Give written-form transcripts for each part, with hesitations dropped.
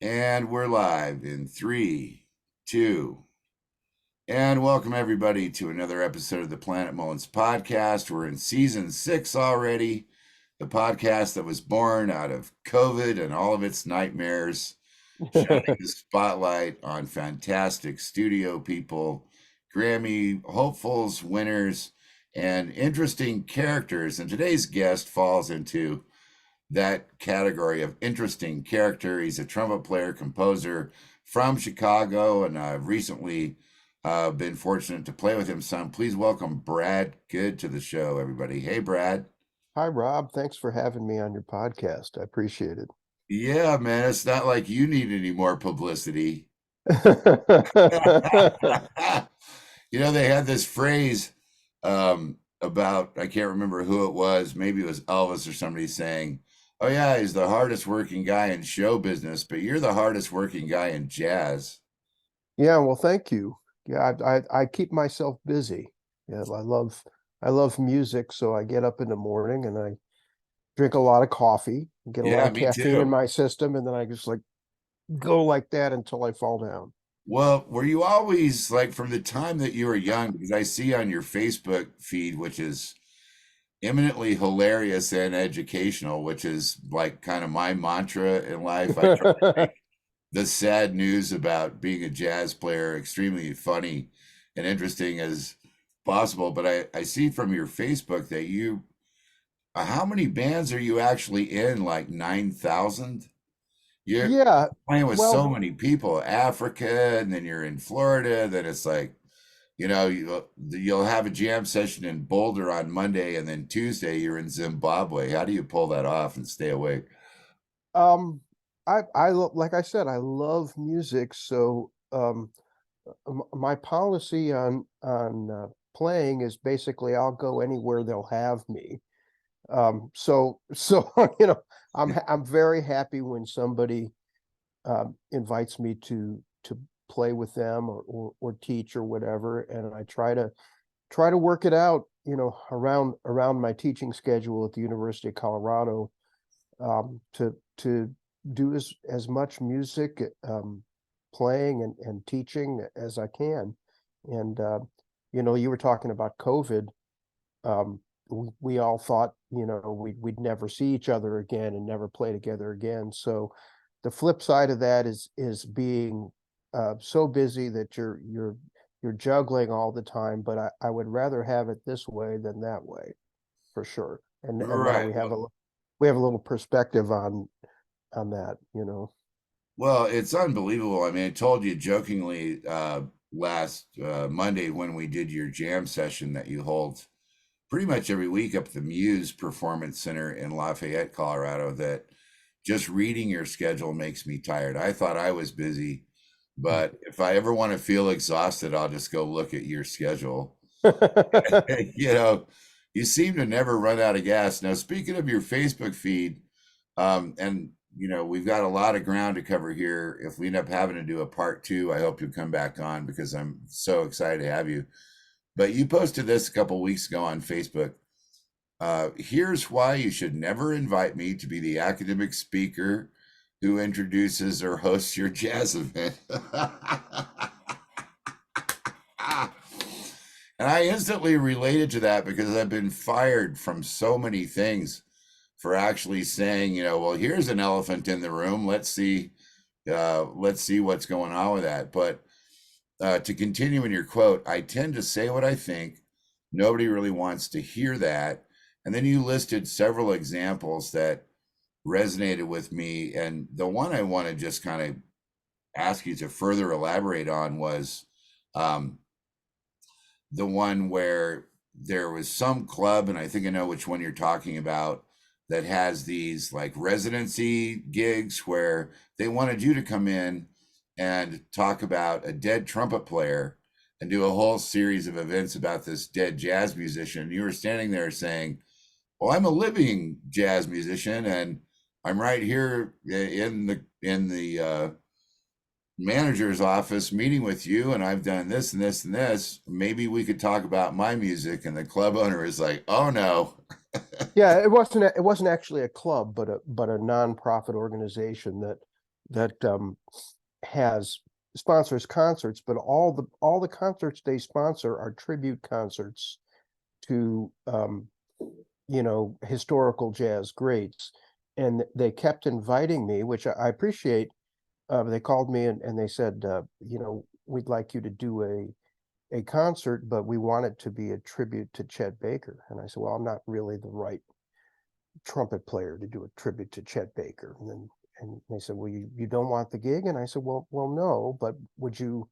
And we're live in three, two, and welcome everybody to another episode of the Planet Mullins podcast. We're in season 6 already, the podcast that was born out of COVID and all of its nightmares, shining the spotlight on fantastic studio people, Grammy hopefuls, winners, and interesting characters. And today's guest falls into that category of interesting character. He's a trumpet player, composer from Chicago, and I've recently been fortunate to play with him some. Please welcome Brad Goode to the show, everybody. Hey, Brad. Hi, Rob. Thanks for having me on your podcast. I appreciate it. Yeah, man, it's not like you need any more publicity. They had this phrase about, I can't remember who it was, maybe it was Elvis or somebody saying, oh, yeah, he's the hardest working guy in show business, but you're the hardest working guy in jazz. Yeah, well, thank you. Yeah, I keep myself busy. Yeah, I love music, so I get up in the morning and I drink a lot of coffee, get a lot Yeah, of me caffeine in too. my system, and then I just like go like that until I fall down. Well, were you always like from the time that you were young? Because I see on your Facebook feed, which is eminently hilarious and educational, which is like kind of my mantra in life. I try to make the sad news about being a jazz player extremely funny and interesting as possible. But I see from your Facebook that how many bands are you actually in? Like 9,000? You're Yeah, playing with so well, many people, Africa, and then you're in Florida. Then it's like, you'll have a jam session in Boulder on Monday, and then Tuesday you're in Zimbabwe. How do you pull that off and stay awake? um, like I said, I love music, so my policy on playing is basically I'll go anywhere they'll have me. So I'm very happy when somebody invites me to play with them or teach or whatever, and I try to work it out, around my teaching schedule at the University of Colorado, to do as much music playing and teaching as I can. And you were talking about COVID. We all thought, we'd never see each other again and never play together again. So the flip side of that is being so busy that you're juggling all the time. But I would rather have it this way than that way, for sure. And now Right. we have a little perspective on that. Well, it's unbelievable. I mean, I told you jokingly last Monday when we did your jam session that you hold pretty much every week up at the Muse Performance Center in Lafayette, Colorado, that just reading your schedule makes me tired. I thought I was busy, but if I ever want to feel exhausted, I'll just go look at your schedule. you know, you seem to never run out of gas. Now, speaking of your Facebook feed, and we've got a lot of ground to cover here. If we end up having to do a part two, I hope you'll come back on because I'm so excited to have you. But you posted this a couple weeks ago on Facebook. Here's why you should never invite me to be the academic speaker who introduces or hosts your jazz event. And I instantly related to that because I've been fired from so many things for actually saying, well, here's an elephant in the room. Let's see what's going on with that. But to continue in your quote, I tend to say what I think. Nobody really wants to hear that. And then you listed several examples that resonated with me. And the one I want to just kind of ask you to further elaborate on was um, the one where there was some club, and I think I know which one you're talking about, that has these like residency gigs where they wanted you to come in and talk about a dead trumpet player and do a whole series of events about this dead jazz musician. You were standing there saying, well, I'm a living jazz musician and I'm right here in the manager's office meeting with you, and I've done this and this and this. Maybe we could talk about my music. And the club owner is like, oh no. Yeah, it wasn't actually a club, but a nonprofit organization that that has sponsors concerts, but all the concerts they sponsor are tribute concerts to historical jazz greats. And they kept inviting me, which I appreciate. They called me and they said, we'd like you to do a concert, but we want it to be a tribute to Chet Baker. And I said, well, I'm not really the right trumpet player to do a tribute to Chet Baker. And they said, well, you don't want the gig? And I said, well, no, but would you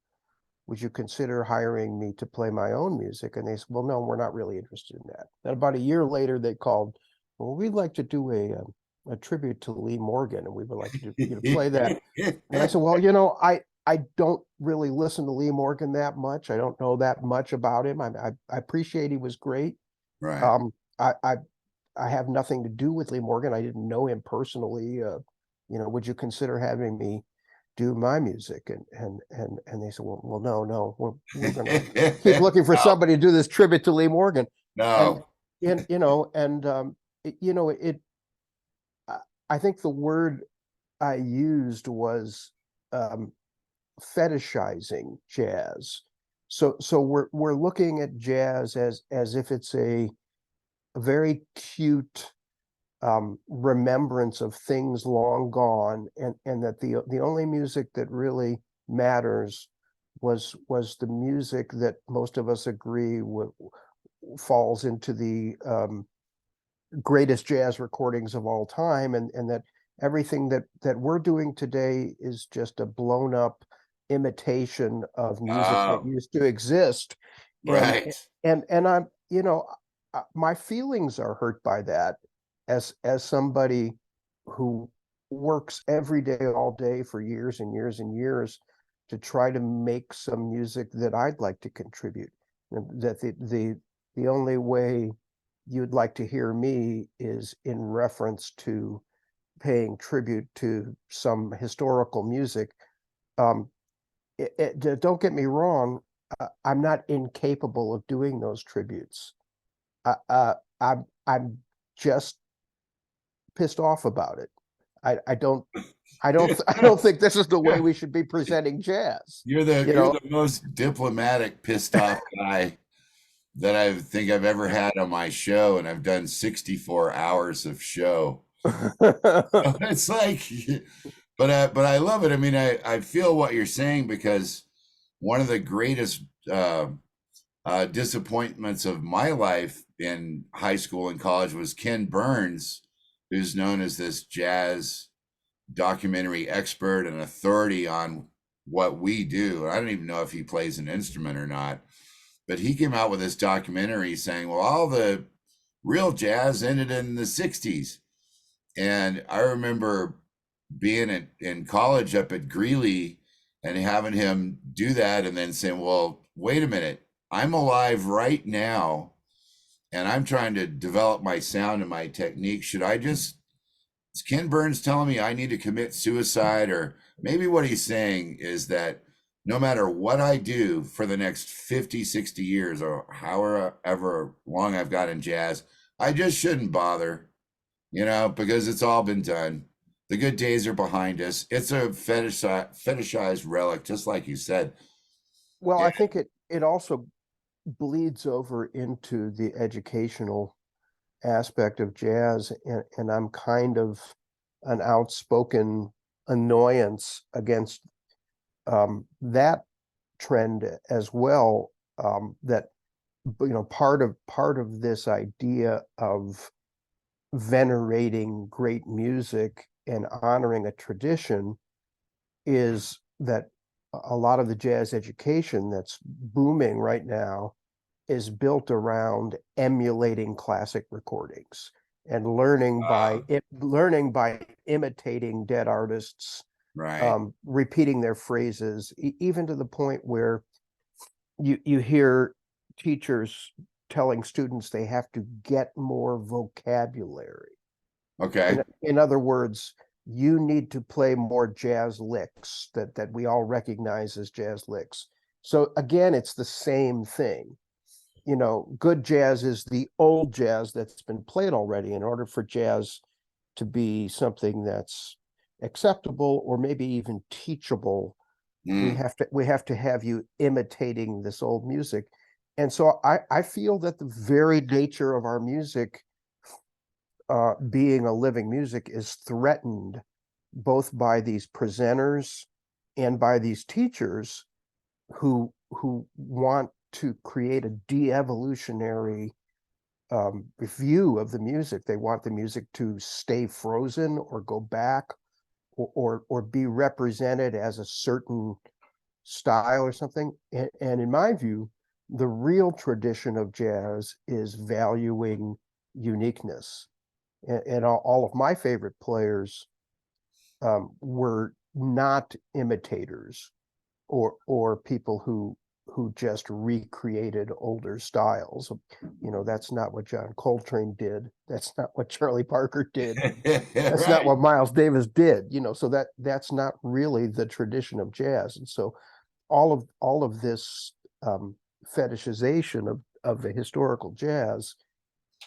consider hiring me to play my own music? And they said, well, no, we're not really interested in that. And about a year later, they called, well, we'd like to do a tribute to Lee Morgan, and we would like you to play that. And I said, well, I don't really listen to Lee Morgan that much. I don't know that much about him. I appreciate he was great. Right. I have nothing to do with Lee Morgan. I didn't know him personally. Would you consider having me do my music? And they said, well, no, we're going to keep looking for somebody to do this tribute to Lee Morgan. No. I think the word I used was fetishizing jazz. So we're looking at jazz as if it's a very cute remembrance of things long gone, and that the only music that really matters was the music that most of us agree falls into the greatest jazz recordings of all time, and that everything that we're doing today is just a blown up imitation of music that used to exist. Right. And I'm, my feelings are hurt by that as somebody who works every day, all day for years and years and years to try to make some music that I'd like to contribute. And that the only way you'd like to hear me is in reference to paying tribute to some historical music. Don't get me wrong, I'm not incapable of doing those tributes. I'm just pissed off about it. I don't think this is the way we should be presenting jazz. You're the most diplomatic, pissed off guy that I think I've ever had on my show, and I've done 64 hours of show. It's like, but I love it. I mean, I feel what you're saying, because one of the greatest disappointments of my life in high school and college was Ken Burns, who's known as this jazz documentary expert and authority on what we do. I don't even know if he plays an instrument or not, but he came out with this documentary saying, well, all the real jazz ended in the 60s. And I remember being in college up at Greeley and having him do that, and then saying, well, wait a minute, I'm alive right now and I'm trying to develop my sound and my technique. Is Ken Burns telling me I need to commit suicide? Or maybe what he's saying is that no matter what I do for the next 50, 60 years, or however long I've got in jazz, I just shouldn't bother, because it's all been done. The good days are behind us. It's a fetishized relic, just like you said. Well, I think it also bleeds over into the educational aspect of jazz, and I'm kind of an outspoken annoyance against that trend as well. That part of this idea of venerating great music and honoring a tradition is that a lot of the jazz education that's booming right now is built around emulating classic recordings and learning by imitating dead artists, right? Repeating their phrases, even to the point where you hear teachers telling students they have to get more vocabulary. Okay. In other words, you need to play more jazz licks that we all recognize as jazz licks. So again, it's the same thing. Good jazz is the old jazz that's been played already. In order for jazz to be something that's acceptable or maybe even teachable. We Mm. have to have you imitating this old music. And so I feel that the very nature of our music, being a living music, is threatened both by these presenters and by these teachers who want to create a de-evolutionary view of the music. They want the music to stay frozen or go back, or be represented as a certain style or something. And in my view, the real tradition of jazz is valuing uniqueness. And all of my favorite players were not imitators or people who just recreated older styles. That's not what John Coltrane did. That's not what Charlie Parker did. That's not Right. what Miles Davis did. So that's not really the tradition of jazz. And so all of this fetishization of the historical jazz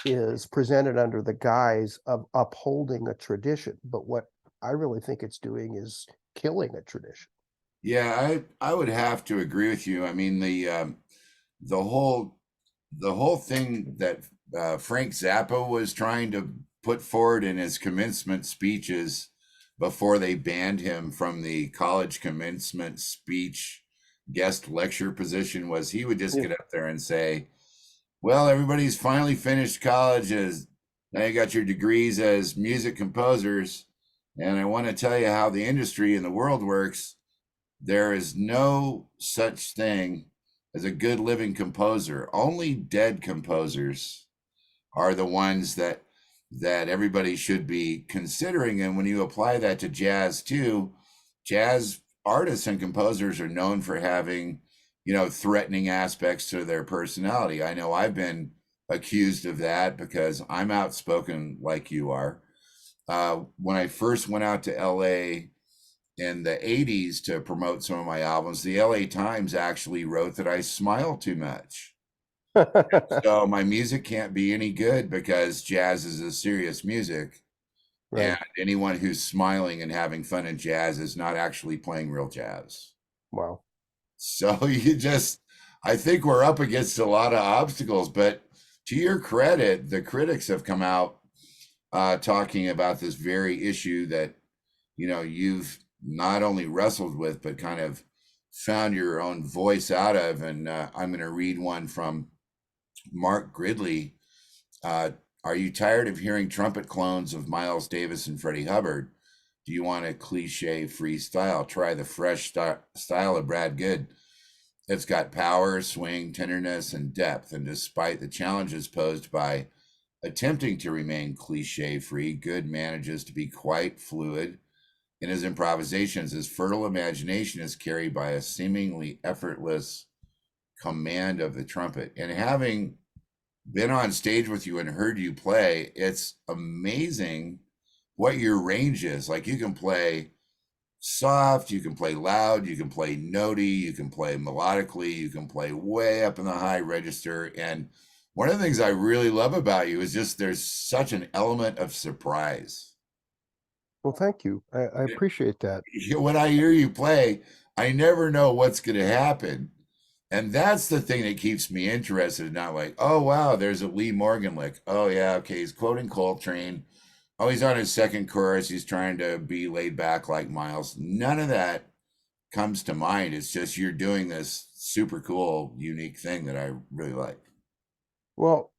is presented under the guise of upholding a tradition. But what I really think it's doing is killing a tradition. Yeah, I would have to agree with you. I mean, the whole the whole thing that Frank Zappa was trying to put forward in his commencement speeches before they banned him from the college commencement speech guest lecture position was he would just Yeah. get up there and say, "Well, everybody's finally finished college. As now you got your degrees as music composers, and I want to tell you how the industry and the world works. There is no such thing as a good living composer. Only dead composers are the ones that everybody should be considering. And when you apply that to jazz too, jazz artists and composers are known for having, threatening aspects to their personality. I know I've been accused of that because I'm outspoken like you are. When I first went out to LA in the 80s to promote some of my albums, the LA Times actually wrote that I smile too much. So my music can't be any good because jazz is a serious music. And Right. anyone who's smiling and having fun in jazz is not actually playing real jazz. Wow. So I think we're up against a lot of obstacles. But to your credit, the critics have come out talking about this very issue that, you've not only wrestled with, but kind of found your own voice out of. And I'm going to read one from Mark Gridley. Are you tired of hearing trumpet clones of Miles Davis and Freddie Hubbard? Do you want a cliche freestyle? Try the fresh style of Brad Goode. It's got power, swing, tenderness, and depth. And despite the challenges posed by attempting to remain cliche free, Goode manages to be quite fluid in his improvisations. His fertile imagination is carried by a seemingly effortless command of the trumpet. And having been on stage with you and heard you play, it's amazing what your range is. Like you can play soft, you can play loud, you can play notey, you can play melodically, you can play way up in the high register. And one of the things I really love about you is just there's such an element of surprise. Well, thank you. I appreciate that. When I hear you play, I never know what's going to happen. And that's the thing that keeps me interested. Not like, oh, wow, there's a Lee Morgan lick. Oh, yeah, okay, he's quoting Coltrane. Oh, he's on his second chorus. He's trying to be laid back like Miles. None of that comes to mind. It's just you're doing this super cool, unique thing that I really like. Well,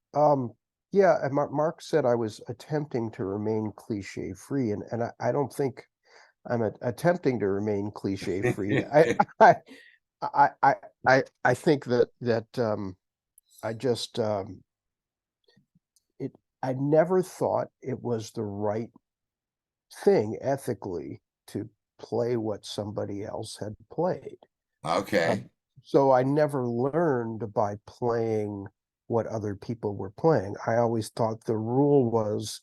yeah, and Mark said I was attempting to remain cliche free, and I don't think I'm attempting to remain cliche free. I I I I think that I just it I never thought it was the right thing ethically to play what somebody else had played. Okay. So I never learned by playing what other people were playing. I always thought the rule was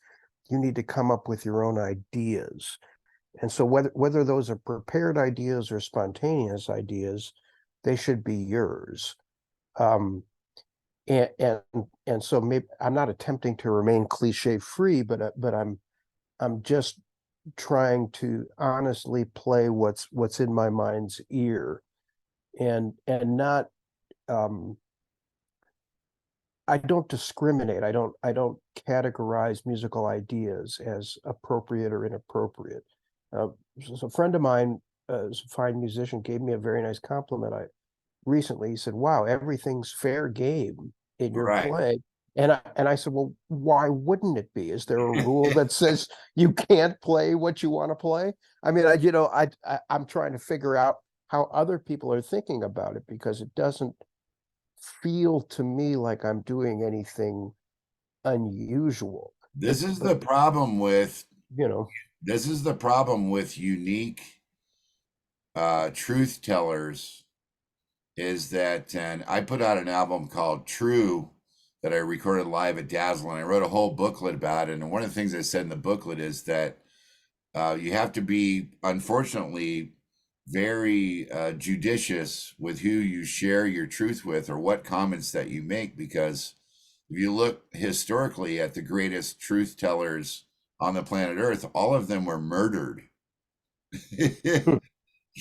you need to come up with your own ideas. And so whether those are prepared ideas or spontaneous ideas, they should be yours. Um, and and and so maybe I'm not attempting to remain cliche free, but I'm just trying to honestly play what's in my mind's ear, and not I don't discriminate. I don't categorize musical ideas as appropriate or inappropriate. So a friend of mine, is a fine musician, gave me a very nice compliment. Recently, he said, "Wow, everything's fair game in your Right. play." And I said, "Well, why wouldn't it be? Is there a rule that says you can't play what you want to play?" I mean, I'm trying to figure out how other people are thinking about it, because it doesn't feel to me like I'm doing anything unusual. This is But the problem with you know, this is the problem with unique truth tellers, is that, and I put out an album called True that I recorded live at Dazzle, and I wrote a whole booklet about it. And one of the things I said in the booklet is that you have to be, unfortunately, very judicious with who you share your truth with or what comments that you make, because if you look historically at the greatest truth tellers on the planet Earth, all of them were murdered.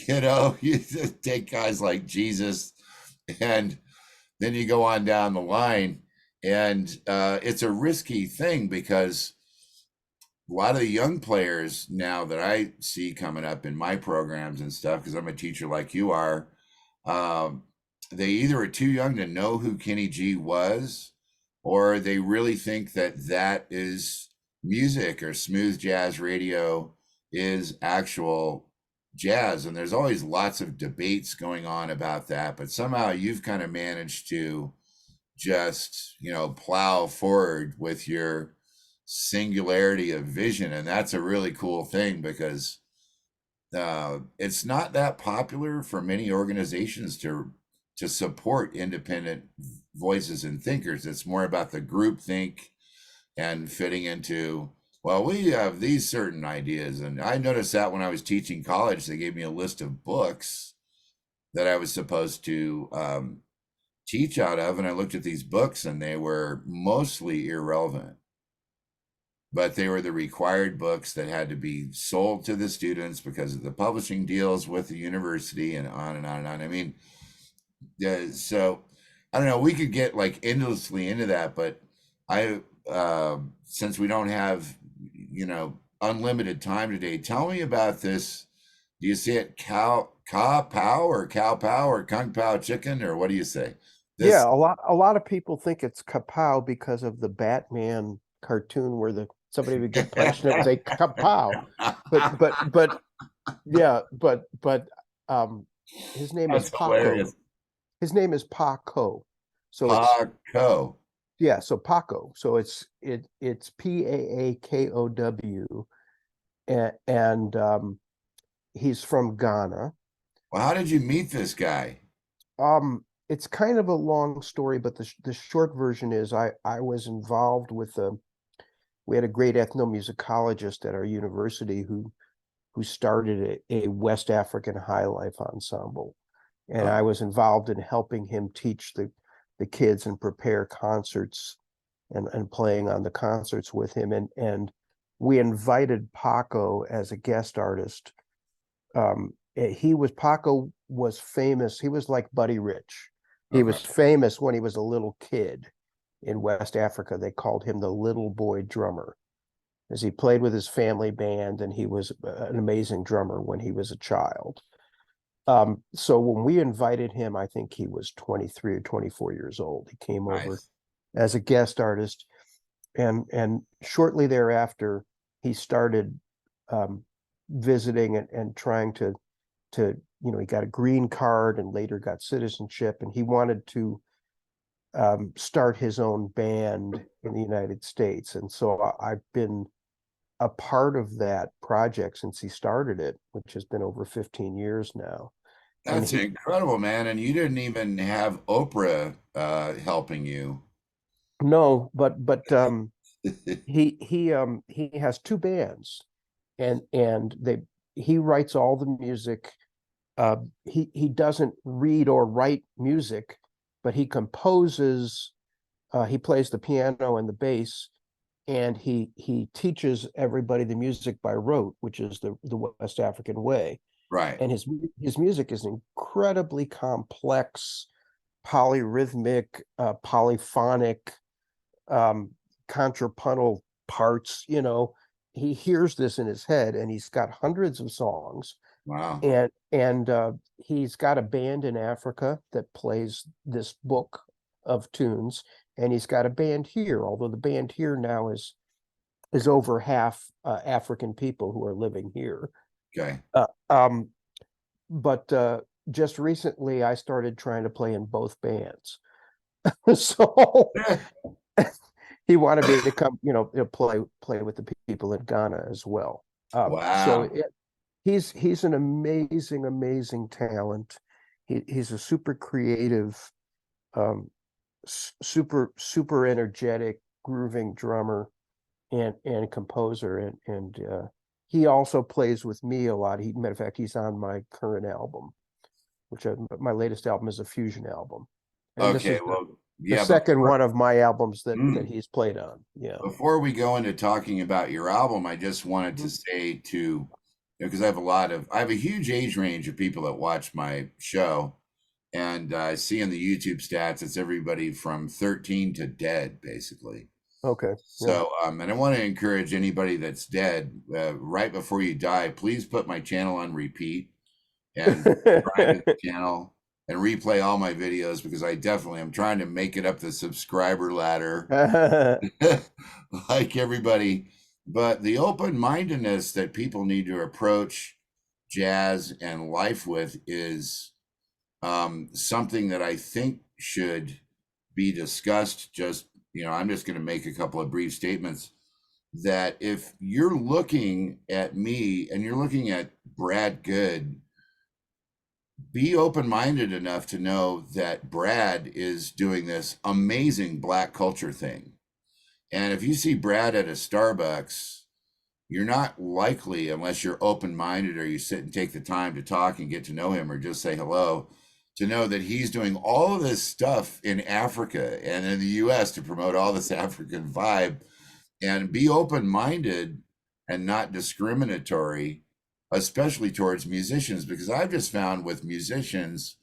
You know, you just take guys like Jesus, and then you go on down the line, and it's a risky thing, because a lot of the young players now that I see coming up in my programs and stuff, because I'm a teacher like you are, they either are too young to know who Kenny G was, or they really think that that is music, or smooth jazz radio is actual jazz. And there's always lots of debates going on about that, but somehow you've kind of managed to just, plow forward with your singularity of vision. And that's a really cool thing, because it's not that popular for many organizations to support independent voices and thinkers. It's more about the group think and fitting into, well, we have these certain ideas. And I noticed that when I was teaching college, they gave me a list of books that I was supposed to teach out of. And I looked at these books, and they were mostly irrelevant, but they were the required books that had to be sold to the students because of the publishing deals with the university, and on and on and on. I mean, so I don't know, we could get like endlessly into that, but I, since we don't have, unlimited time today, tell me about this. Do you say it cow pow or cow pow or kung pao chicken, or what do you say? yeah, This a lot of people think it's kapow because of the Batman cartoon where somebody would get punched and it would say kapow. But yeah, but his name is That's Paco. hilarious. His name is Paco. So Paco. yeah, so Paco. So it's Paakow, and he's from Ghana. Well, how did you meet this guy? It's kind of a long story, but the short version is I was involved with we had a great ethnomusicologist at our university who started a West African high life ensemble, and I was involved in helping him teach the kids and prepare concerts, and playing on the concerts with him, and we invited Paco as a guest artist. Paco was famous. He was like Buddy Rich. He was famous when he was a little kid in West Africa. They called him the little boy drummer, as he played with his family band, and he was an amazing drummer when he was a child. So when we invited him, I think he was 23 or 24 years old. He came over Nice. as a guest artist, and shortly thereafter, he started visiting and trying to he got a green card and later got citizenship, and he wanted to start his own band in the United States. And so I've been a part of that project since he started it, which has been over 15 years now. That's incredible, man. And you didn't even have Oprah helping you. No, but he has two bands, and he writes all the music. He doesn't read or write music, but he composes. He plays the piano and the bass, and he teaches everybody the music by rote, which is the West African way. Right. And his music is incredibly complex, polyrhythmic, polyphonic, contrapuntal parts. He hears this in his head, and he's got hundreds of songs. Wow. And he's got a band in Africa that plays this book of tunes, and he's got a band here, although the band here now is over half African people who are living here. Okay. But just recently I started trying to play in both bands. So he wanted me to come, play with the people in Ghana as well. Wow. He's an amazing talent. He's a super creative, super energetic, grooving drummer and composer, and he also plays with me a lot. Matter of fact, he's on my current album, my latest album is a fusion album. And Okay, this is well, the yeah, second one of my albums that Mm. he's played on. Yeah. Before we go into talking about your album, I just wanted to say because I have a huge age range of people that watch my show, and I see in the YouTube stats, it's everybody from 13 to dead, basically. Okay. Yeah. So, and I want to encourage anybody that's dead, right before you die, please put my channel on repeat and subscribe to the channel and replay all my videos, because I definitely am trying to make it up the subscriber ladder like everybody. But the open-mindedness that people need to approach jazz and life with is something that I think should be discussed. I'm just going to make a couple of brief statements that if you're looking at me and you're looking at Brad Goode, be open-minded enough to know that Brad is doing this amazing Black culture thing. And if you see Brad at a Starbucks, you're not likely, unless you're open-minded or you sit and take the time to talk and get to know him or just say hello, to know that he's doing all of this stuff in Africa and in the US to promote all this African vibe. And be open-minded and not discriminatory, especially towards musicians, because I've just found with musicians,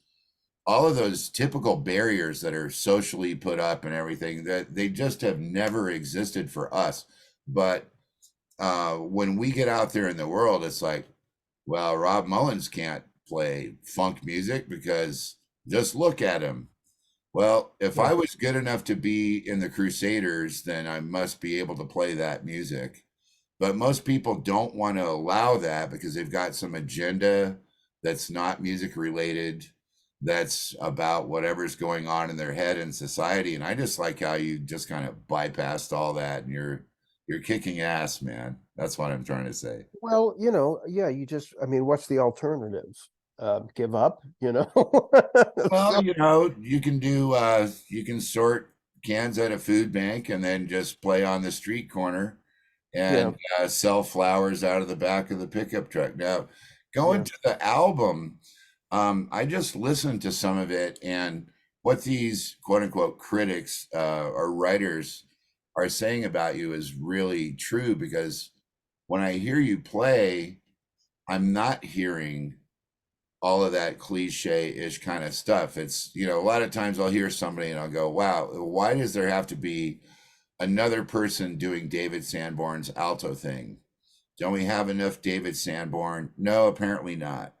all of those typical barriers that are socially put up and everything, that they just have never existed for us. But when we get out there in the world, it's like, well, Rob Mullins can't play funk music because just look at him. Well, if I was good enough to be in the Crusaders, then I must be able to play that music. But most people don't want to allow that because they've got some agenda that's not music related, that's about whatever's going on in their head in society. And I just like how you just kind of bypassed all that, and you're kicking ass, man. That's what I'm trying to say. Well, yeah, what's the alternative? Give up, Well, So, you can you can sort cans at a food bank and then just play on the street corner yeah, and sell flowers out of the back of the pickup truck. Now, going yeah. to the album, I just listened to some of it, and what these quote unquote critics or writers are saying about you is really true, because when I hear you play, I'm not hearing all of that cliche-ish kind of stuff. It's, a lot of times I'll hear somebody and I'll go, wow, why does there have to be another person doing David Sanborn's alto thing? Don't we have enough David Sanborn? No, apparently not.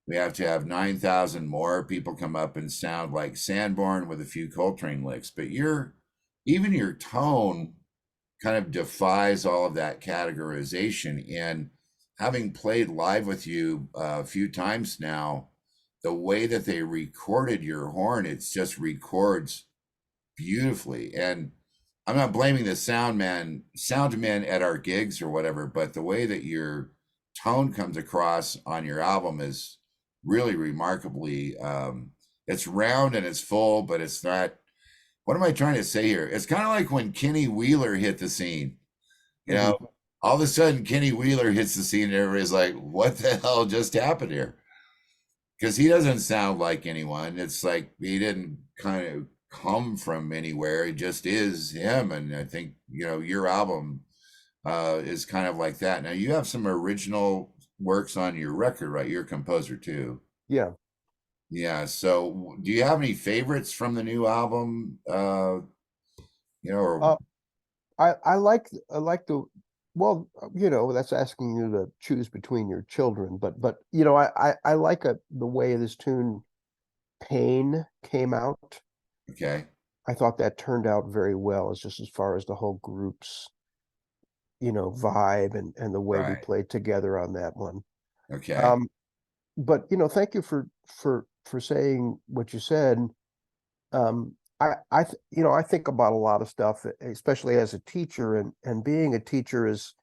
We have to have 9,000 more people come up and sound like Sanborn with a few Coltrane licks. But even your tone kind of defies all of that categorization. And having played live with you a few times now, the way that they recorded your horn, it's just records beautifully. And I'm not blaming the sound men at our gigs or whatever, but the way that your tone comes across on your album is really remarkably, it's round and it's full, but it's not, what am I trying to say here? It's kind of like when Kenny Wheeler hit the scene, all of a sudden Kenny Wheeler hits the scene and everybody's like, what the hell just happened here? Because he doesn't sound like anyone. It's like he didn't kind of come from anywhere. It just is him. And I think, your album is kind of like that. Now you have some original works on your record, right? You're a composer too. Yeah. Yeah. So do you have any favorites from the new album? Or Uh, I like the, well, that's asking you to choose between your children, but I like the way this tune Pain came out. okay. I thought that turned out very well, as just as far as the whole group's, vibe and the way we Right. played together on that one. Okay. Um, but thank you for saying what you said. I think about a lot of stuff, especially as a teacher, and being a teacher is,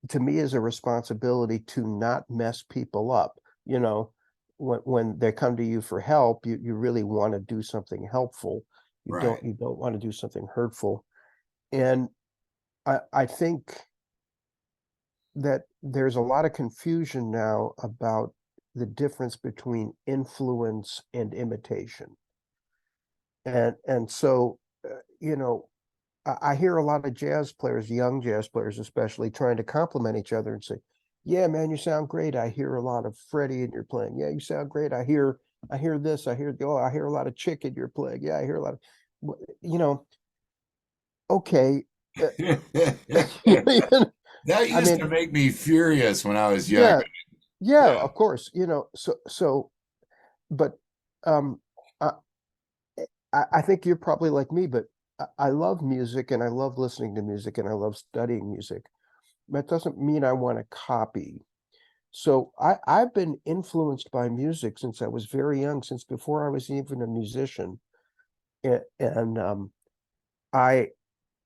to me, is a responsibility to not mess people up. When they come to you for help, you really want to do something helpful. Right. You don't want to do something hurtful. And I think that there's a lot of confusion now about the difference between influence and imitation. And so, I hear a lot of jazz players, young jazz players especially, trying to compliment each other and say, "Yeah, man, you sound great. I hear a lot of Freddie in your playing. Yeah, you sound great. I hear this. I hear a lot of Chick in your playing. Yeah, I hear a lot of, you know, okay." uh, That I used mean, to make me furious when I was young. yeah, yeah, Yeah. of course, but um, I, I think you're probably like me, but I love music and I love listening to music and I love studying music. That doesn't mean I want to copy. So I've been influenced by music since I was very young, since before I was even a musician. And I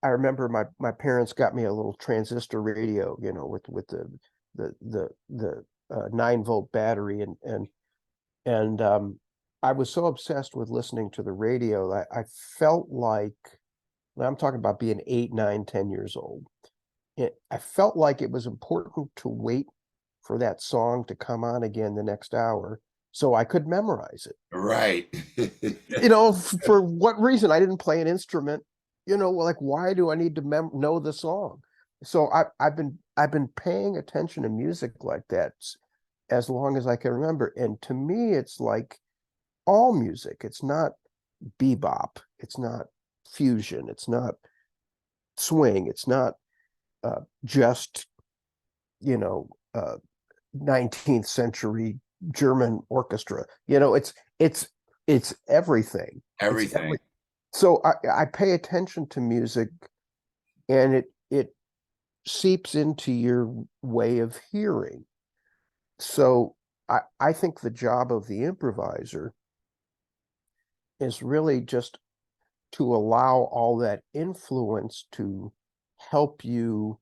I remember my parents got me a little transistor radio, with the 9-volt battery, and I was so obsessed with listening to the radio that I felt like, I'm talking about being 8, 9, 10 years old. I felt like it was important to wait for that song to come on again the next hour so I could memorize it. Right. For what reason? I didn't play an instrument. Like, why do I need to know the song? So I've been paying attention to music like that as long as I can remember. And to me, it's like all music. It's not bebop. It's not fusion. It's not swing. It's not just, you know, uh, 19th century German orchestra. It's everything. It's Everything. So I pay attention to music, and it seeps into your way of hearing. So I think the job of the improviser is really just to allow all that influence to help you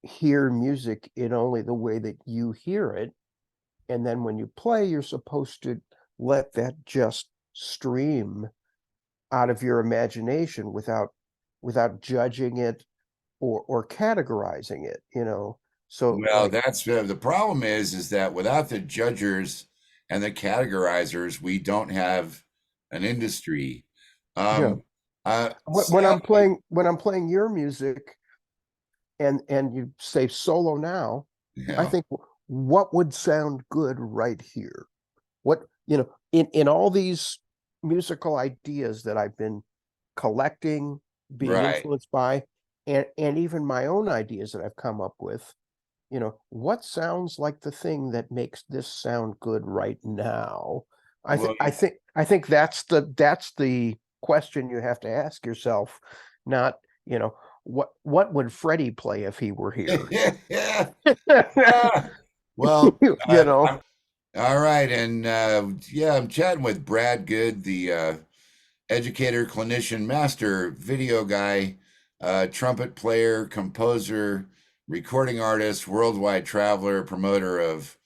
hear music in only the way that you hear it. And then when you play, you're supposed to let that just stream out of your imagination without judging it or categorizing it. So, Well, like, that's the problem is that without the judgers and the categorizers, we don't have an industry. yeah, Um, when sadly, I'm playing your music, and you say solo now, I yeah, think, what would sound good right here? What, in all these musical ideas that I've been collecting, being right. influenced by, and even my own ideas that I've come up with, what sounds like the thing that makes this sound good right now? Well, I think that's the question you have to ask yourself, not, what would Freddie play if he were here? yeah. Well, you know. all right, and yeah, I'm chatting with Brad Goode, the educator, clinician, master video guy, trumpet player, composer, recording artist, worldwide traveler, promoter of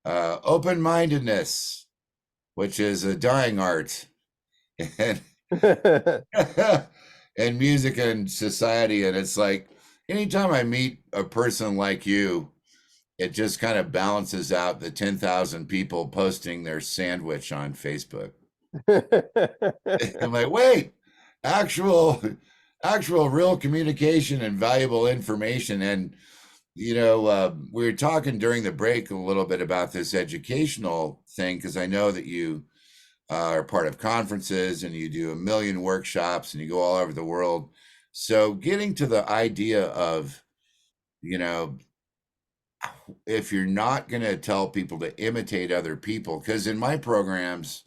open-mindedness, which is a dying art, and and music and society. And it's like anytime I meet a person like you, it just kind of balances out the 10,000 people posting their sandwich on Facebook. I'm like, wait, actual, actual real communication and valuable information. And, we were talking during the break a little bit about this educational thing, because I know that you are part of conferences and you do a million workshops and you go all over the world. So getting to the idea of, you know, if you're not going to tell people to imitate other people, because in my programs,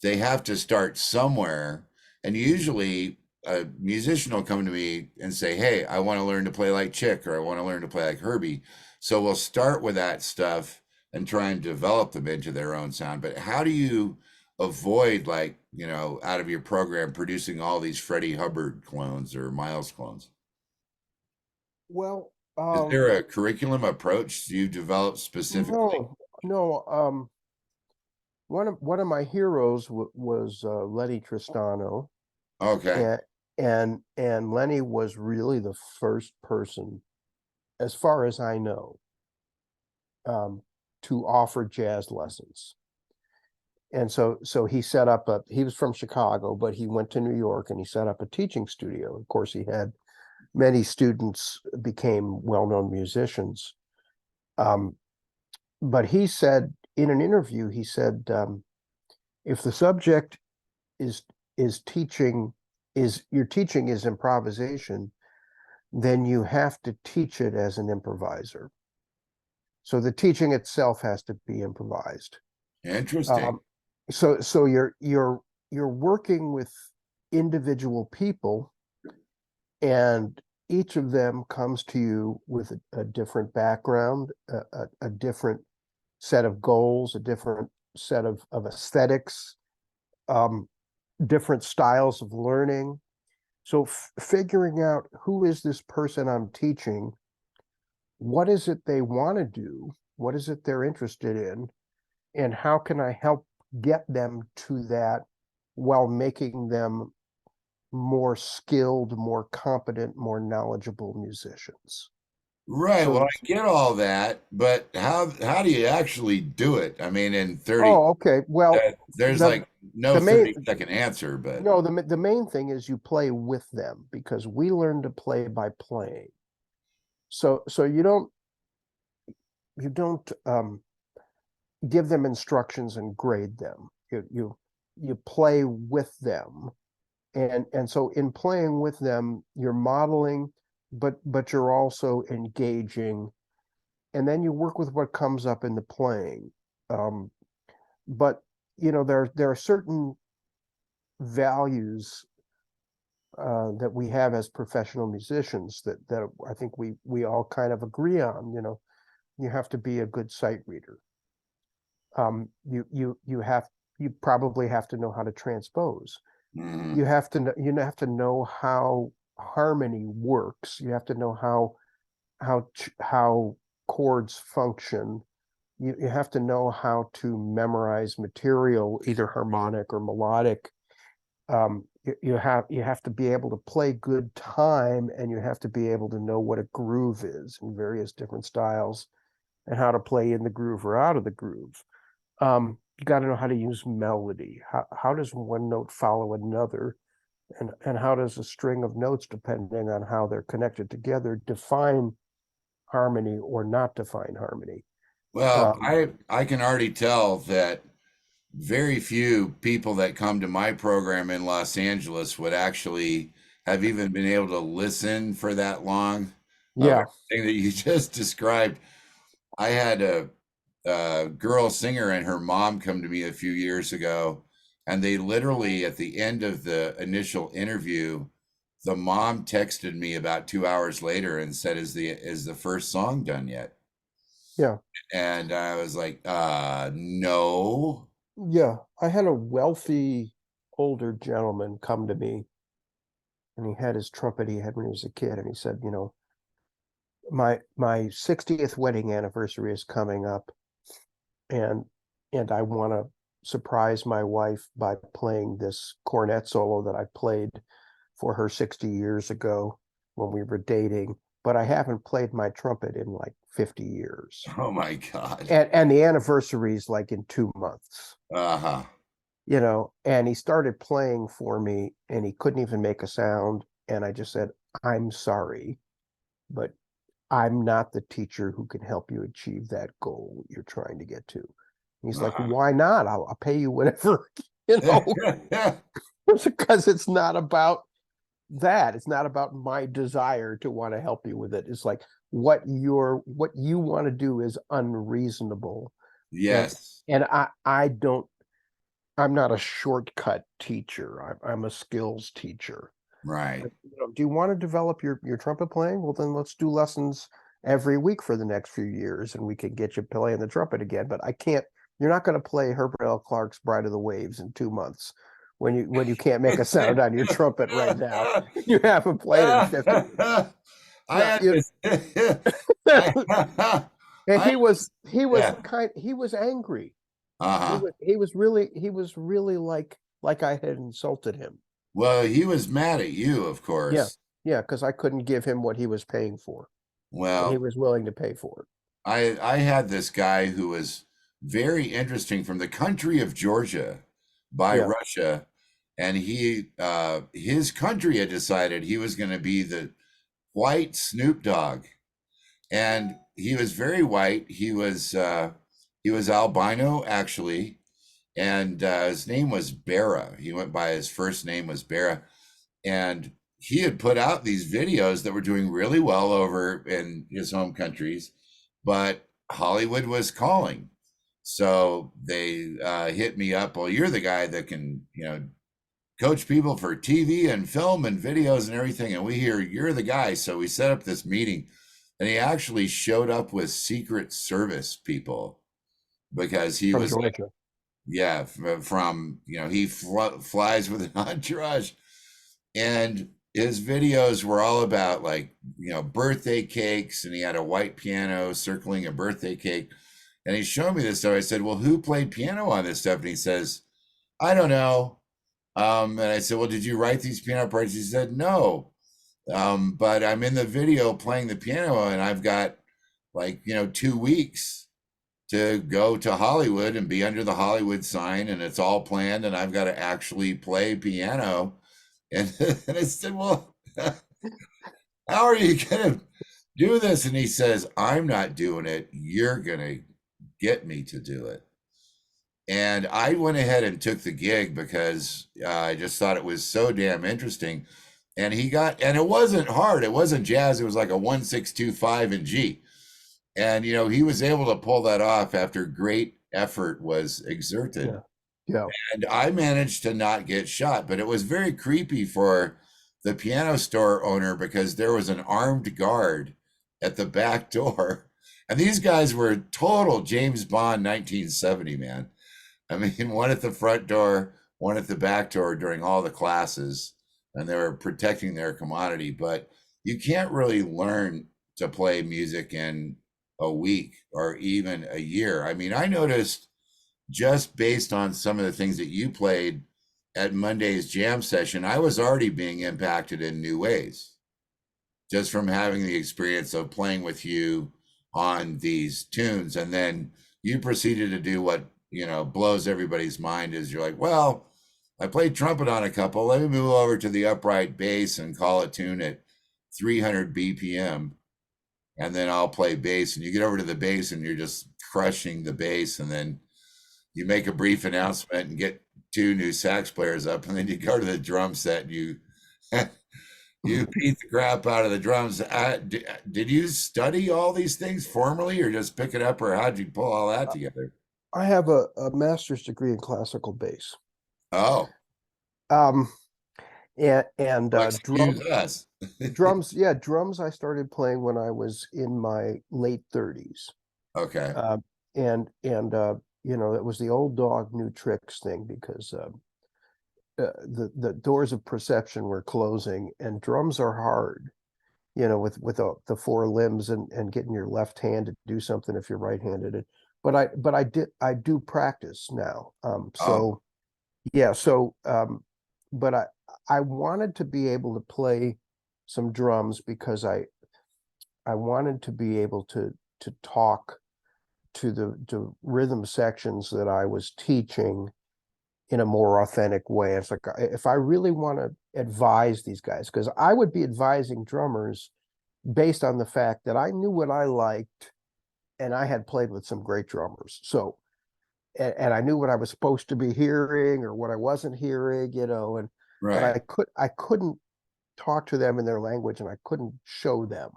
they have to start somewhere. And usually a musician will come to me and say, hey, I want to learn to play like Chick, or I want to learn to play like Herbie. So we'll start with that stuff and try and develop them into their own sound. But how do you avoid, like, out of your program producing all these Freddie Hubbard clones or Miles clones? Well, Is there a curriculum approach you develop specifically? no. One of my heroes was Lenny Tristano, Okay. and Lenny was really the first person, as far as I know, to offer jazz lessons. And so he set up he was from Chicago, but he went to New York and he set up a teaching studio. Of course, he had many students became well-known musicians. But he said in an interview, he said, if the subject is teaching, your teaching is improvisation, then you have to teach it as an improviser. So the teaching itself has to be improvised. Interesting. So you're working with individual people, and each of them comes to you with a different background, a different set of goals, a different set of aesthetics, different styles of learning. So figuring out who is this person I'm teaching, what is it they want to do, what is it they're interested in, and how can I help get them to that while making them more skilled, more competent, more knowledgeable musicians. Right. So Well, I get all that, but how do you actually do it? I mean, in 30, okay. Well, there's the like no the main 30-second answer, but no the main thing is you play with them, because we learn to play by playing. So you don't give them instructions and grade them. You play with them, and so in playing with them, you're modeling, but you're also engaging, and then you work with what comes up in the playing. But there are certain values that we have as professional musicians that I think we all kind of agree on. You have to be a good sight reader. You probably have to know how to transpose. mhm. You have to know how harmony works. You have to know how chords function. You have to know how to memorize material, either harmonic or melodic. You have to be able to play good time, and you have to be able to know what a groove is in various different styles, and how to play in the groove or out of the groove. You got to know how to use melody. How does one note follow another, and how does a string of notes, depending on how they're connected together, define harmony or not define harmony? Well, Um, I can already tell that very few people that come to my program in Los Angeles would actually have even been able to listen for that long of yeah, everything that you just described. I had a girl singer and her mom come to me a few years ago, and they literally, at the end of the initial interview, the mom texted me about 2 hours later and said, is the first song done yet? yeah, And I was like, no. yeah. I had a wealthy older gentleman come to me, and he had his trumpet he had when he was a kid, and he said, my 60th wedding anniversary is coming up, and I want to surprise my wife by playing this cornet solo that I played for her 60 years ago when we were dating, but I haven't played my trumpet in like 50 years. Oh my God. And the anniversary is like in 2 months. Uh-huh. you know, and he started playing for me and he couldn't even make a sound. And I just said, I'm sorry, but I'm not the teacher who can help you achieve that goal you're trying to get to. And he's like, why not? I'll pay you whatever, you know, because it's not about that. It's not about my desire to want to help you with it. It's like what you want to do is unreasonable. Yes. And I'm not a shortcut teacher. I'm a skills teacher. Right. You know, do you want to develop your trumpet playing? Well, then let's do lessons every week for the next few years, and we can get you playing the trumpet again. But I can't. You're not going to play Herbert L. Clark's "Bride of the Waves" in 2 months when you can't make a sound on your trumpet right now. You haven't played it in 50. I You understand. and I, he was yeah. he was angry. Uh-huh. He was really like I had insulted him. Well, he was mad at you, of Yeah, course. yeah, because I couldn't give him what he was paying for, and he Well, was willing to pay for it. I had this guy who was very interesting from the country of Georgia by Yeah, Russia, and he his country had decided he was going to be the white Snoop Dogg, and he was very white. He was albino actually, and his name was Bera. He went by his first name was Bera, and he had put out these videos that were doing really well over in his home countries, but Hollywood was calling. So they hit me up. Well, you're the guy that can, coach people for TV and film and videos and everything. And we hear you're the guy. So we set up this meeting, and he actually showed up with Secret Service people because he from was, Georgia. yeah, from, he flies with an entourage. And his videos were all about, like, birthday cakes, and he had a white piano circling a birthday cake. And he showed me this stuff. I said, well, who played piano on this stuff? And he says, I don't know. And I said, well, did you write these piano parts? He said, no. But I'm in the video playing the piano, and I've got, like, 2 weeks to go to Hollywood and be under the Hollywood sign, and it's all planned, and I've got to actually play piano. And, and I said, well, how are you going to do this? And he says, I'm not doing it. You're going to get me to do it. And I went ahead and took the gig because I just thought it was so damn interesting. And and it wasn't hard. It wasn't jazz. It was like a 1-6-2-5 in G. And, he was able to pull that off after great effort was exerted. Yeah, yeah. And I managed to not get shot, but it was very creepy for the piano store owner because there was an armed guard at the back door. And these guys were total James Bond 1970, man. I mean, one at the front door, one at the back door during all the classes, and they were protecting their commodity. But you can't really learn to play music in a week or even a year. I mean, I noticed just based on some of the things that you played at Monday's jam session, I was already being impacted in new ways just from having the experience of playing with you on these tunes. And then you proceeded to do what, blows everybody's mind is you're like, well, I played trumpet on a couple. Let me move over to the upright bass and call a tune at 300 BPM. And then I'll play bass. And you get over to the bass and you're just crushing the bass. And then you make a brief announcement and get 2 new sax players up, and then you go to the drum set and you you beat the crap out of the drums. Did you study all these things formally, or just pick it up, or how'd you pull all that together? I have a master's degree in classical bass. Oh, Um, and well, excuse us. drums. Yeah, drums. I started playing when I was in my late 30s. Okay. It was the old dog, new tricks thing because the doors of perception were closing, and drums are hard. With the 4 limbs and getting your left hand to do something if you're right-handed. But I do practice now. Oh, Yeah, but I wanted to be able to play some drums because I wanted to be able to talk to the rhythm sections that I was teaching in a more authentic way. It's like, if I really want to advise these guys, because I would be advising drummers based on the fact that I knew what I liked, and I had played with some great drummers. So, and I knew what I was supposed to be hearing or what I wasn't hearing, and but Right. I couldn't talk to them in their language, and I couldn't show them.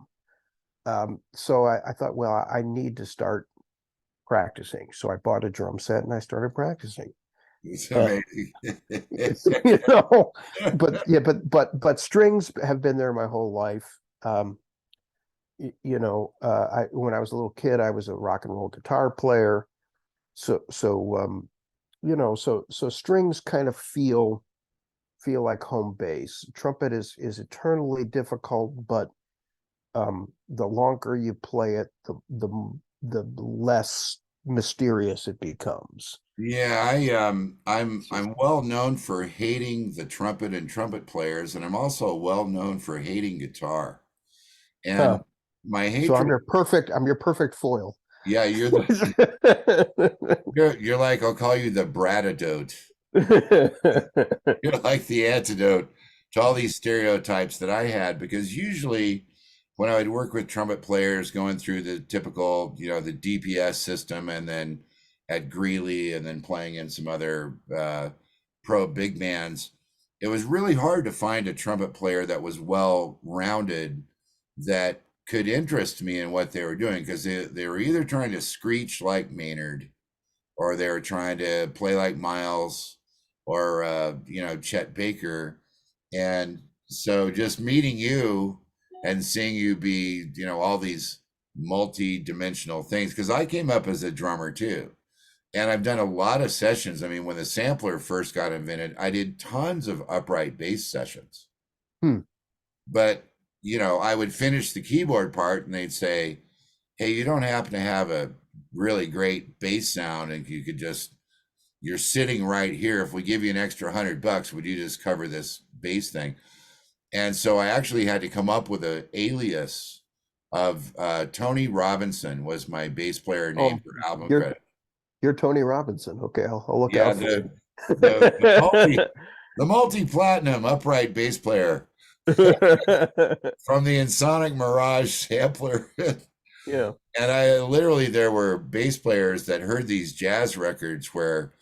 So I thought, well, I need to start practicing. So I bought a drum set and I started practicing. It's And amazing. it's, but strings have been there my whole life. When I was a little kid, I was a rock and roll guitar player. So strings kind of feel like home base. Trumpet is eternally difficult, but the longer you play it, the less mysterious it becomes. Yeah, I'm well known for hating the trumpet and trumpet players, and I'm also well known for hating guitar. Huh. And my So hatred, I'm your perfect foil. yeah, you're like, I'll call you the Bradadote. You're like the antidote to all these stereotypes that I had, because usually when I would work with trumpet players going through the typical, the DPS system, and then at Greeley, and then playing in some other pro big bands, it was really hard to find a trumpet player that was well rounded, that could interest me in what they were doing, because they were either trying to screech like Maynard, or they were trying to play like Miles, or Chet Baker. And so just meeting you and seeing you be, all these multi-dimensional things, because I came up as a drummer too. And I've done a lot of sessions. I mean, when the sampler first got invented, I did tons of upright bass sessions. Hmm. But, I would finish the keyboard part and they'd say, hey, you don't happen to have a really great bass sound, and you're sitting right here. If we give you an extra $100, would you just cover this bass thing? And so I actually had to come up with an alias of Tony Robinson was my bass player name for album you're credit. you're Tony Robinson. Okay, I'll look Yeah, out for you. the multi-platinum upright bass player from the Ensoniq Mirage sampler. Yeah. And there were bass players that heard these jazz records where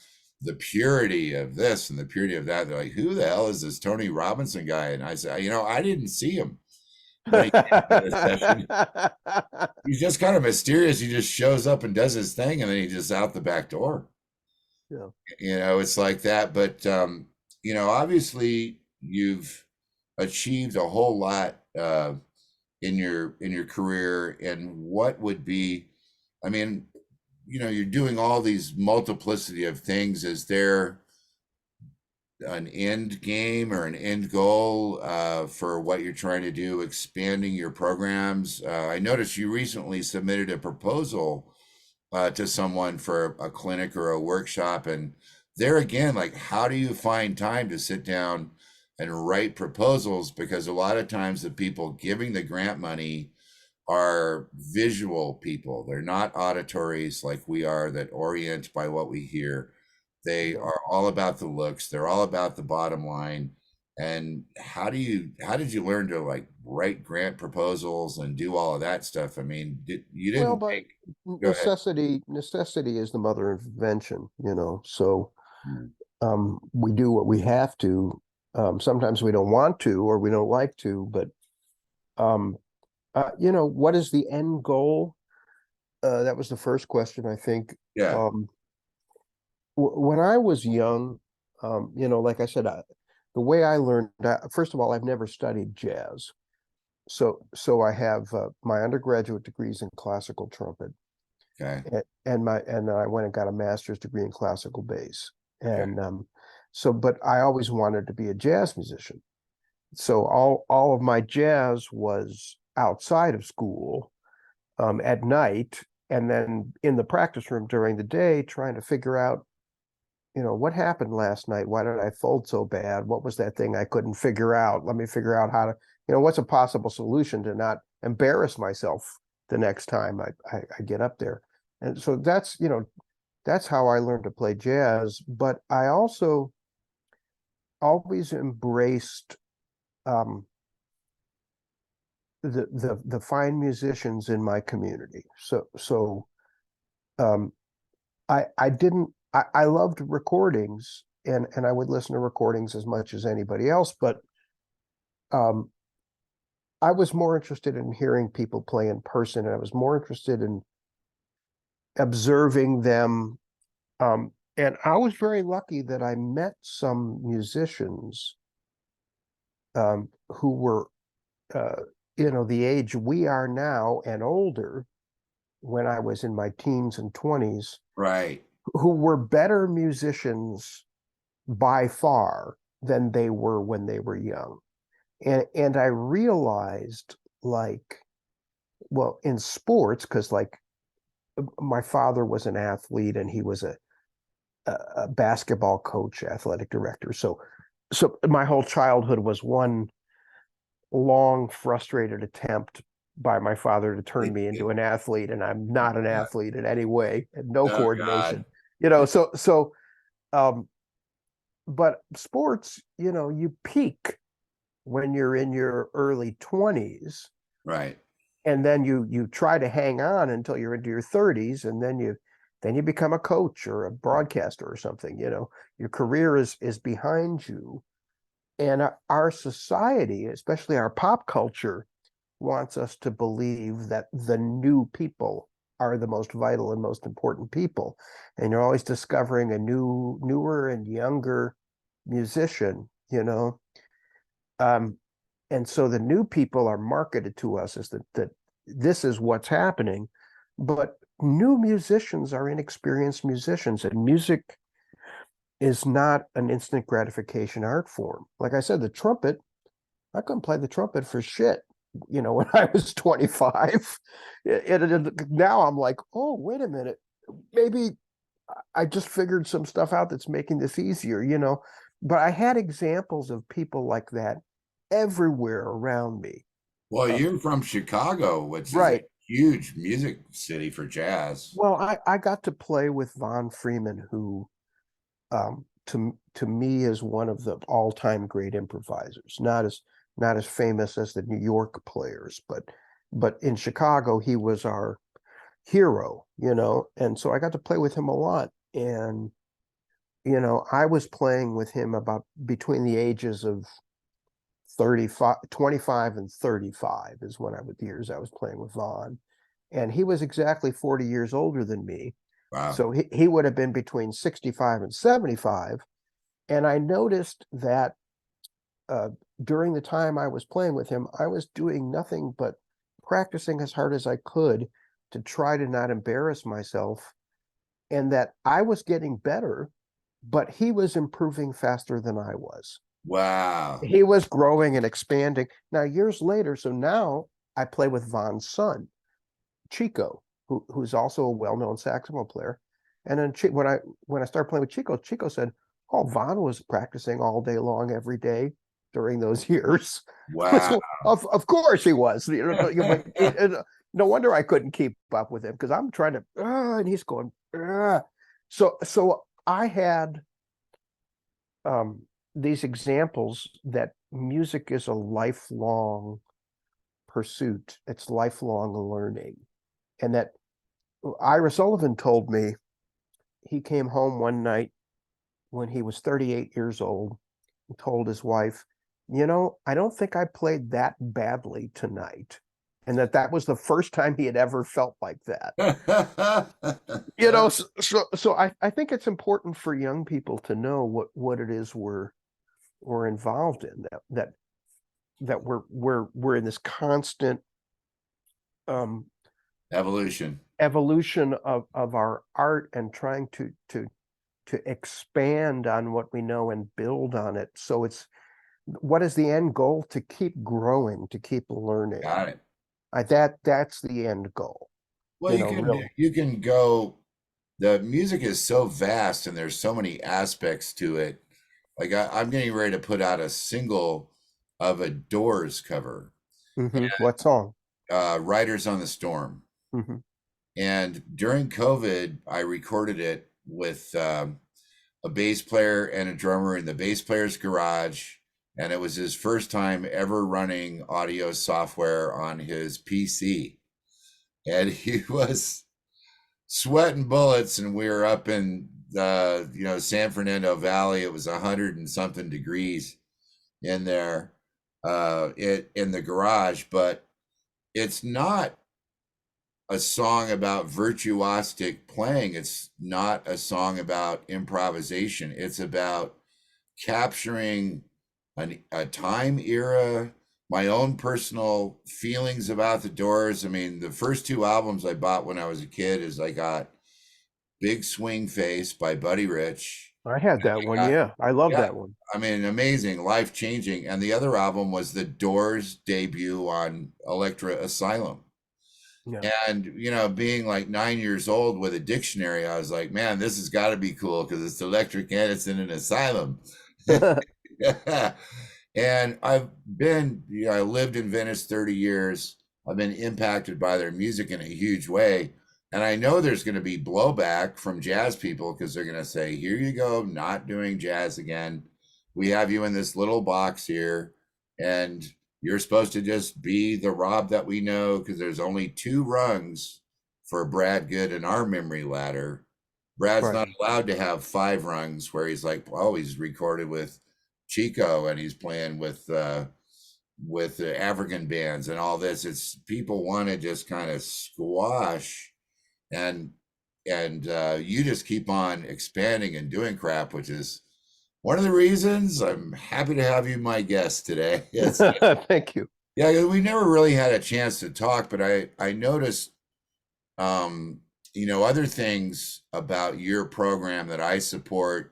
the purity of this and the purity of that, they're like, who the hell is this Tony Robinson guy? And I said, I didn't see him when he came to this session. He's just kind of mysterious. He just shows up and does his thing, and then he's just out the back door. Yeah. It's like that. But obviously you've achieved a whole lot in your career. And what would be, I mean, you're doing all these multiplicity of things. Is there an end game or an end goal for what you're trying to do, expanding your programs? I noticed you recently submitted a proposal to someone for a clinic or a workshop. And there again, like, how do you find time to sit down and write proposals? Because a lot of times the people giving the grant money are visual people. They're not auditories like we are, that orient by what we hear. They are all about the looks. They're all about the bottom line. And how did you learn to like write grant proposals and do all of that stuff? I mean, you Well, didn't but take, go ahead. necessity is the mother of invention, so Mm. we do what we have to. Sometimes we don't want to, or we don't like to, but what is the end goal? That was the first question, I think. Yeah. When I was young, like I said, the way I learned, first of all, I've never studied jazz. So I have my undergraduate degrees in classical trumpet, Okay. and I went and got a master's degree in classical bass. Okay. And but I always wanted to be a jazz musician. So all of my jazz was outside of school, at night, and then in the practice room during the day, trying to figure out, what happened last night? Why did I fold so bad? What was that thing I couldn't figure out? Let me figure out how to, what's a possible solution to not embarrass myself the next time I get up there. And so that's how I learned to play jazz. But I also always embraced um, the fine musicians in my community. So I didn't I loved recordings, and I would listen to recordings as much as anybody else, but um, I was more interested in hearing people play in person, and I was more interested in observing them. And I was very lucky that I met some musicians who were, the age we are now and older when I was in my teens and 20s, Right. who were better musicians by far than they were when they were young. And I realized, like, well, in sports, because like my father was an athlete and he was a basketball coach, athletic director. So my whole childhood was one long, frustrated attempt by my father to turn me into an athlete, and I'm not an athlete in any way, and no Oh coordination. God. Um, but sports, you peak when you're in your early 20s, Right. and then you try to hang on until you're into your 30s, and then you become a coach or a broadcaster or something. Your career is behind you, and our society, especially our pop culture, wants us to believe that the new people are the most vital and most important people, and you're always discovering a newer and younger musician. um, and so the new people are marketed to us as that this is what's happening, but new musicians are inexperienced musicians, and music is not an instant gratification art form. Like I said, the trumpet, I couldn't play the trumpet for shit, when I was 25. Now I'm like, oh, wait a minute, maybe I just figured some stuff out that's making this easier. But I had examples of people like that everywhere around me. Well, Uh, you're from Chicago, which is a right. huge music city for jazz. Well, I got to play with Von Freeman, who to me is one of the all-time great improvisers. Not as famous as the New York players, but in Chicago he was our hero. And so I got to play with him a lot. And I was playing with him about between the ages of 35, 25 and 35 is when the years I was playing with Vaughn. And he was exactly 40 years older than me. Wow. So he would have been between 65 and 75. And I noticed that uh, during the time I was playing with him, I was doing nothing but practicing as hard as I could to try to not embarrass myself, and that I was getting better, but he was improving faster than I was. Wow. He was growing and expanding. Now, years later, so now I play with Von's son, Chico, who's also a well-known saxophone player. And then when I started playing with Chico said, "Oh, Von was practicing all day long, every day during those years." Wow. So of course he was. No wonder I couldn't keep up with him, because I'm trying to, and he's going. So I had these examples that music is a lifelong pursuit. It's lifelong learning, and that Ira Sullivan told me he came home one night when he was 38 years old and told his wife, I don't think I played that badly tonight. And that was the first time he had ever felt like that. So I think it's important for young people to know what it is we're involved in, that we're in this constant Evolution. evolution of our art, and trying to expand on what we know and build on it. So what is the end goal? To keep growing, to keep learning. Got it. That's the end goal. Well, Really. you can go. The music is so vast, and there's so many aspects to it. Like I'm getting ready to put out a single of a Doors cover, What song? "Riders on the Storm." Mm-hmm. And during COVID, I recorded it a bass player and a drummer in the bass player's garage, and it was his first time ever running audio software on his PC, and he was sweating bullets, and we were up in the San Fernando Valley. It was 100 and something degrees in there, in the garage. But it's not a song about virtuosic playing. It's not a song about improvisation. It's about capturing a time era, my own personal feelings about the Doors. I mean, the first two albums I bought when I was a kid is I got Big Swing Face by Buddy Rich. I had that one. Yeah, I love that one. I mean, amazing, life changing. And the other album was the Doors debut on Electra Asylum. Yeah. And, being like 9 years old with a dictionary, I was like, man, this has got to be cool because it's electric and it's in an asylum. And I've been, I lived in Venice 30 years. I've been impacted by their music in a huge way. And I know there's going to be blowback from jazz people because they're going to say, here you go, not doing jazz again. We have you in this little box here, and you're supposed to just be the Rob that we know because there's only 2 rungs for Brad Goode in our memory ladder. Brad's not allowed to have 5 rungs where he's like, oh, he's recorded with Chico and he's playing with the African bands and all this. It's people want to just kind of squash, and you just keep on expanding and doing crap, which is one of the reasons I'm happy to have you my guest today. Thank you. Yeah, we never really had a chance to talk, but I noticed other things about your program that I support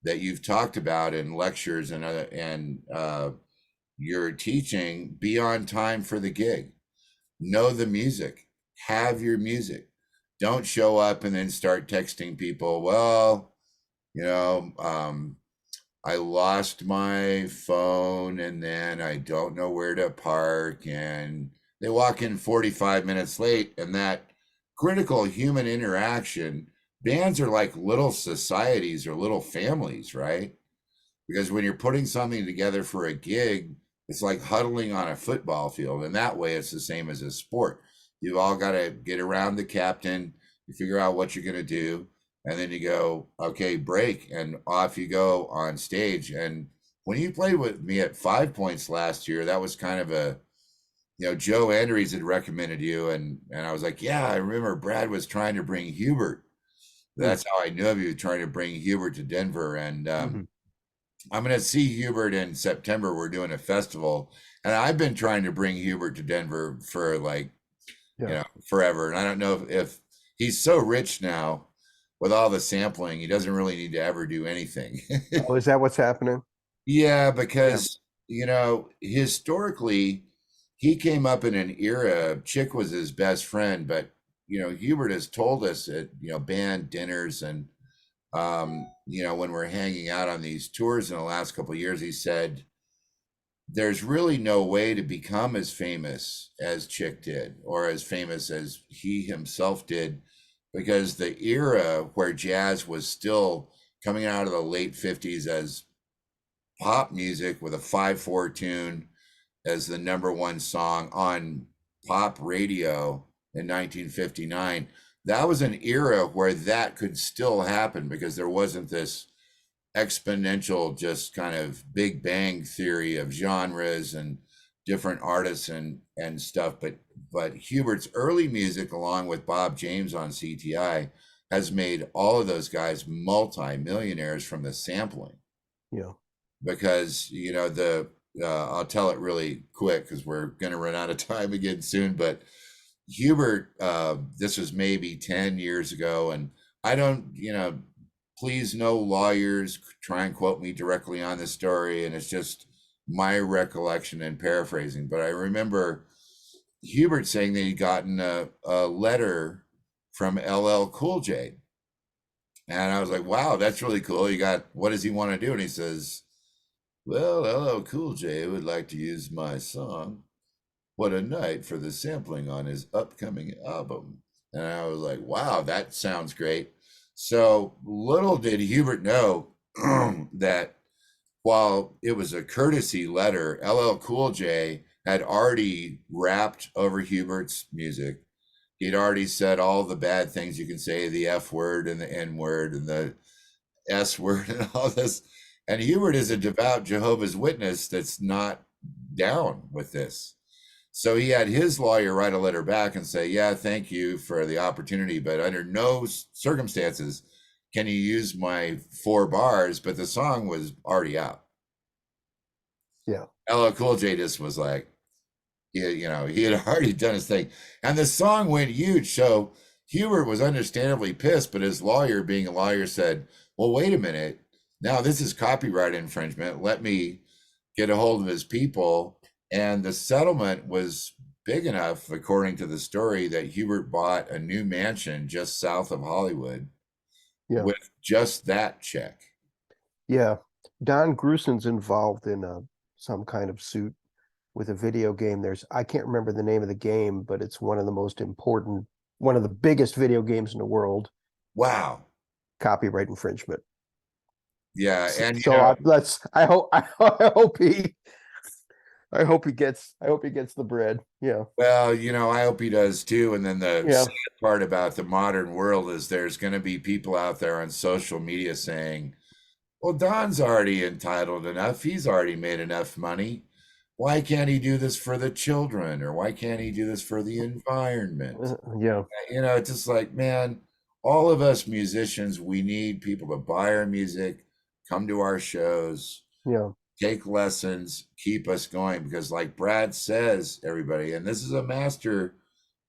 that you've talked about in lectures and your teaching. Be on time for the gig. Know the music. Have your music. Don't show up and then start texting people, well, I lost my phone and then I don't know where to park, and they walk in 45 minutes late. And that critical human interaction, bands are like little societies or little families, right? Because when you're putting something together for a gig, it's like huddling on a football field. And that way it's the same as a sport. You've all got to get around the captain, you figure out what you're going to do, and then you go, okay, break, and off you go on stage. And when you played with me at 5 Points last year, that was kind of a, Joe Andrews had recommended you, and I was like, yeah, I remember Brad was trying to bring Hubert. That's how I knew of you, trying to bring Hubert to Denver. And I'm going to see Hubert in September. We're doing a festival, and I've been trying to bring Hubert to Denver for forever. And I don't know if he's so rich now with all the sampling, he doesn't really need to ever do anything. Oh, is that what's happening? Yeah, because, historically, he came up in an era, Chick was his best friend, but, Hubert has told us at, band dinners and, when we're hanging out on these tours in the last couple of years, he said, there's really no way to become as famous as Chick did or as famous as he himself did, because the era where jazz was still coming out of the late 50s as pop music with a 5/4 tune as the #1 song on pop radio in 1959, that was an era where that could still happen because there wasn't this exponential, just kind of big bang theory of genres and different artists and stuff. But Hubert's early music, along with Bob James on CTI, has made all of those guys multi-millionaires from the sampling. Yeah. Because, I'll tell it really quick because we're going to run out of time again soon. But Hubert, this was maybe 10 years ago, and I don't, please, no lawyers try and quote me directly on this story, and it's just my recollection and paraphrasing. But I remember Hubert saying that he'd gotten a letter from LL Cool J. And I was like, wow, that's really cool. What does he want to do? And he says, well, LL Cool J would like to use my song, What a Night, for the sampling on his upcoming album. And I was like, wow, that sounds great. So little did Hubert know that while it was a courtesy letter, LL Cool J had already rapped over Hubert's music. He'd already said all the bad things you can say, the F word and the N word and the S word and all this. And Hubert is a devout Jehovah's Witness that's not down with this. So he had his lawyer write a letter back and say, yeah, thank you for the opportunity, but under no circumstances can you use my 4 bars? But the song was already out. Yeah. LL Cool J just was like, he had already done his thing. And the song went huge. So Hubert was understandably pissed, but his lawyer, being a lawyer, said, well, wait a minute. Now this is copyright infringement. Let me get a hold of his people. And the settlement was big enough, according to the story, that Hubert bought a new mansion just south of Hollywood with just that check. Yeah. Don Grusin's involved in some kind of suit with a video game. I can't remember the name of the game, but it's one of the most important, one of the biggest video games in the world. Wow. Copyright infringement. Yeah. And so I hope he gets the bread. Yeah. Well, I hope he does too. And then the sad part about the modern world is there's going to be people out there on social media saying, well, Don's already entitled enough. He's already made enough money. Why can't he do this for the children? Or why can't he do this for the environment? Yeah. It's just like, man, all of us musicians, we need people to buy our music, come to our shows, take lessons, keep us going. Because like Brad says, everybody, and this is a master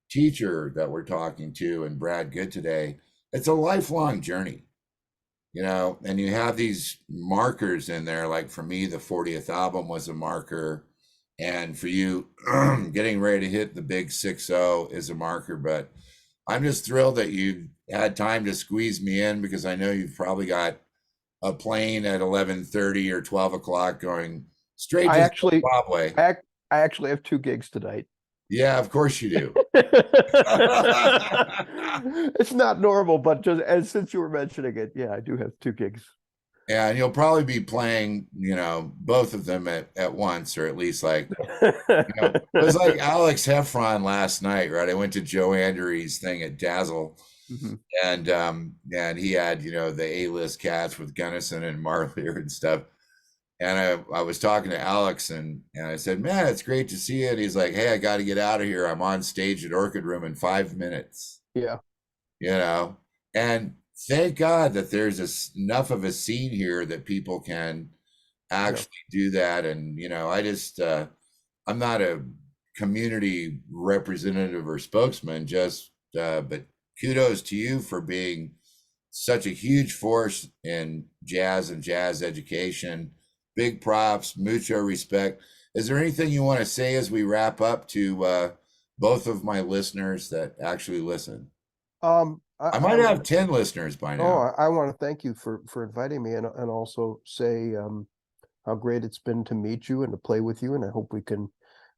teacher that we're talking to, and Brad Goode today, it's a lifelong journey. And you have these markers in there. Like for me, the 40th album was a marker. And for you, getting ready to hit the big 6-0 is a marker. But I'm just thrilled that you had time to squeeze me in, because I know you've probably got a plane at 11:30 or 12 o'clock going straight to Zimbabwe. I actually have 2 gigs tonight. Yeah, of course you do. It's not normal, but since you were mentioning it, yeah, I do have 2 gigs. Yeah, and you'll probably be playing, both of them at once, or at least like, it was like Alex Heffron last night, right? I went to Joe Andrews' thing at Dazzle, and he had, the A-list cats with Gunnison and Marlier and stuff. And I was talking to Alex, and I said, man, it's great to see you. And he's like, hey, I got to get out of here. I'm on stage at Orchid Room in 5 minutes. Yeah. And thank God that there's enough of a scene here that people can actually do that. And, I'm not a community representative or spokesman, but kudos to you for being such a huge force in jazz and jazz education. Big props, mucho respect. Is there anything you want to say as we wrap up to both of my listeners that actually listen? I might have 10 listeners by now. Oh, I want to thank you for inviting me, and also say how great it's been to meet you and to play with you, and I hope we can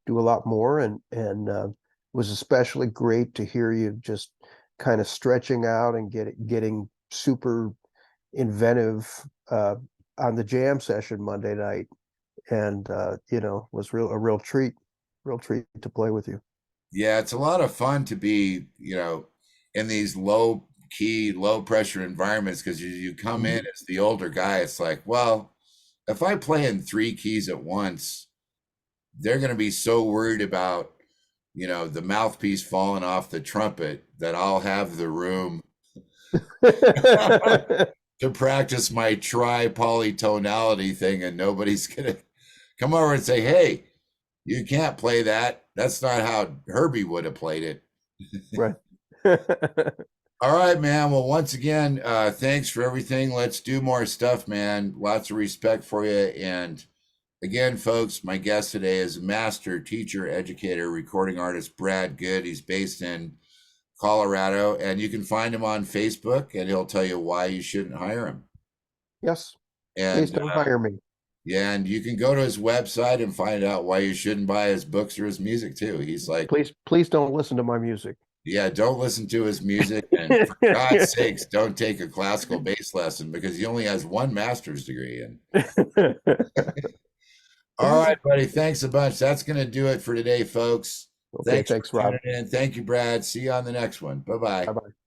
do a lot more. And it was especially great to hear you just kind of stretching out and getting super inventive on the jam session Monday night, and was a real treat to play with you. Yeah, it's a lot of fun to be in these low key, low pressure environments, because you come in as the older guy. It's like, well, if I play in 3 keys at once, they're going to be so worried about the mouthpiece falling off the trumpet that I'll have the room to practice my tri-polytonality thing, and nobody's gonna come over and say, hey, you can't play that. That's not how Herbie would have played it. Right. All right, man. Well, once again, thanks for everything. Let's do more stuff, man. Lots of respect for you. And again, folks, my guest today is master teacher, educator, recording artist Brad Goode. He's based in Colorado, and you can find him on Facebook, and he'll tell you why you shouldn't hire him. Yes. And please don't hire me. Yeah, and you can go to his website and find out why you shouldn't buy his books or his music too. He's like, please don't listen to my music. Yeah, don't listen to his music, and for God's sakes, don't take a classical bass lesson because he only has one master's degree. And all right, buddy, thanks a bunch. That's going to do it for today, folks. Okay, Thanks thanks, for Rob. tuning in. Thank you, Brad. See you on the next one. Bye bye. Bye-bye.